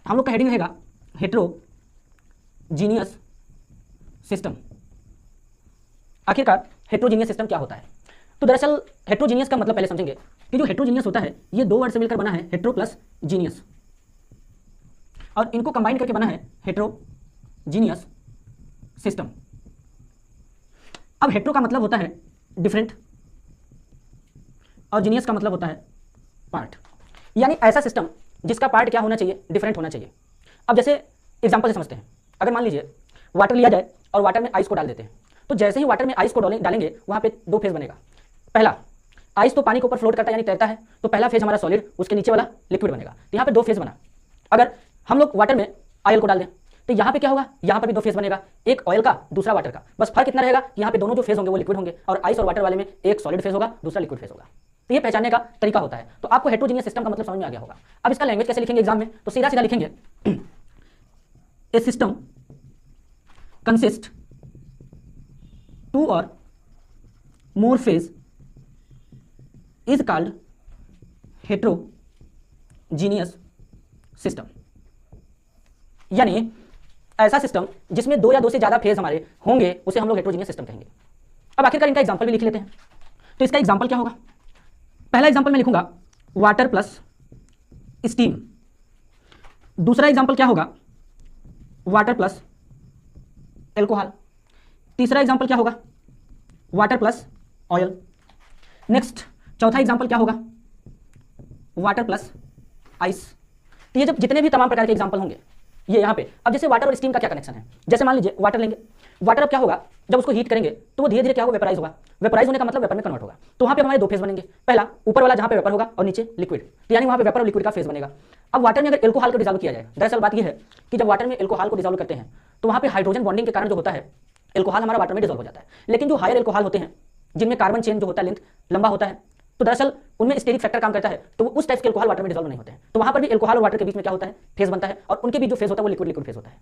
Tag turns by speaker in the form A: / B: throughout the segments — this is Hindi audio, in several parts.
A: हम लोग का हेडिंग रहेगा हेट्रोजीनियस सिस्टम। आखिरकार हेट्रोजीनियस सिस्टम क्या होता है? तो दरअसल हेट्रोजीनियस का मतलब पहले समझेंगे कि जो हेट्रोजीनियस होता है ये दो वर्ड से मिलकर बना है, हेट्रो प्लस जीनियस, और इनको कंबाइन करके बना है हेट्रोजीनियस सिस्टम। अब हेट्रो का मतलब होता है डिफरेंट और जीनियस का मतलब होता है पार्ट, यानी ऐसा सिस्टम जिसका पार्ट क्या होना चाहिए, डिफरेंट होना चाहिए। अब जैसे एग्जांपल से समझते हैं, अगर मान लीजिए वाटर लिया जाए और वाटर में आइस को डाल देते हैं, तो जैसे ही वाटर में आइस को डालेंगे वहां पे दो फेज बनेगा। पहला, आइस तो पानी के ऊपर फ्लोट करता है यानी तैरता है, तो पहला फेज हमारा सॉलिड, उसके नीचे वाला लिक्विड बनेगा, तो यहाँ पे दो फेज बना। अगर हम लोग वाटर में ऑयल को डाल दें तो यहाँ पे क्या होगा, यहाँ पर भी दो फेज बनेगा, एक ऑयल का दूसरा वाटर का, बस फर्क इतना रहेगा कि यहाँ पे दोनों जो फेज होंगे वो लिक्विड होंगे, और आइस और वाटर वाले में एक सॉलिड फेज होगा दूसरा लिक्विड फेज होगा। तो ये पहचानने का तरीका होता है। तो आपको हेट्रोजीनियस सिस्टम का मतलब समझ में आ गया होगा। अब इसका लैंग्वेज कैसे लिखेंगे एग्जाम में, तो सीधा सीधा लिखेंगे ए system consist two or more phase is called heterogeneous system, यानी ऐसा सिस्टम जिसमें दो या दो से ज्यादा फेज हमारे होंगे उसे हम लोग हेट्रोजीनियस सिस्टम कहेंगे। अब आखिरकार इनका एग्जांपल भी लिख लेते हैं। तो इसका एग्जांपल क्या होगा, पहला एग्जांपल मैं लिखूंगा वाटर प्लस स्टीम, दूसरा एग्जांपल क्या होगा वाटर प्लस एल्कोहल, तीसरा एग्जांपल क्या होगा वाटर प्लस ऑयल, नेक्स्ट चौथा एग्जांपल क्या होगा वाटर प्लस आइस। तो ये जब जितने भी तमाम प्रकार के एग्जांपल होंगे ये यहाँ पे। अब जैसे वाटर और स्टीम का क्या कनेक्शन है, जैसे मान लीजिए वाटर लेंगे, वाटर अब क्या होगा जब उसको हीट करेंगे तो वो धीरे धीरे क्या होगा, वेपराइज होगा, वेपराइज होने का मतलब वेपर में कन्वर्ट होगा। तो वहाँ पे हमारे दो फेज बनेंगे, पहला ऊपर वाला जहाँ पे वेपर होगा और नीचे लिक्विड, तो यानी वहाँ पे वेपर और लिक्विड का फेज बनेगा। अब वाटर में अगर एल्कोहल को डिजॉल्व किया जाए, दरअसल बात यह है कि जब वाटर में एल्कोहल को डिजॉल्व करते हैं तो वहाँ पे हाइड्रोजन बॉन्डिंग के कारण जो होता है एल्कोहल हमारा वाटर में डिजॉल्व हो जाता है। लेकिन जो हायर एल्कोहल होते हैं जिनमें कार्बन चेन जो होता है लेंथ लंबा होता है, तो दरअसल उनमें स्टेरिक फैक्टर काम करता है, तो वो उस टाइप के एल्कोहल वाटर में डिजॉल्व नहीं होते हैं। तो वहां पर भी एल्कोहल और वाटर के बीच में क्या होता है, फेज बनता है, और उनके बीच जो फेज होता है वो लिक्विड लिक्विड फेज होता है।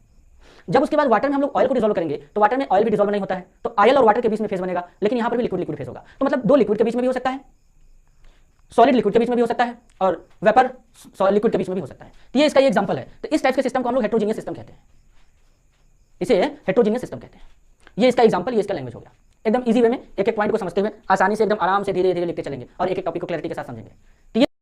A: जब उसके बाद वाटर में हम लोग ऑयल को डिजॉल्व करेंगे तो वाटर में ऑयल भी डिजॉल्व नहीं होता है, तो ऑयल और वाटर के बीच में फेज बनेगा, लेकिन यहाँ पर भी लिक्विड लिक्विड फेज होगा। तो मतलब दो लिक्विड के बीच में भी हो सकता है, सॉलिड लिक्विड के बीच में भी हो सकता है, और वेपर लिक्विड के बीच में भी हो सकता है। तो ये इसका ये एग्जांपल है। तो इस टाइप के सिस्टम को हम लोग हेट्रोजीनियस सिस्टम कहते हैं, इसे हेट्रोजीनियस सिस्टम कहते हैं। ये इसका एग्जांपल, ये इसका लैंग्वेज हो गया। एकदम इजी वे में एक एक पॉइंट को समझते हुए आसानी से एकदम आराम से धीरे धीरे लिखते चलेंगे और एक एक टॉपिक को क्लैरिटी के साथ समझेंगे। तो ये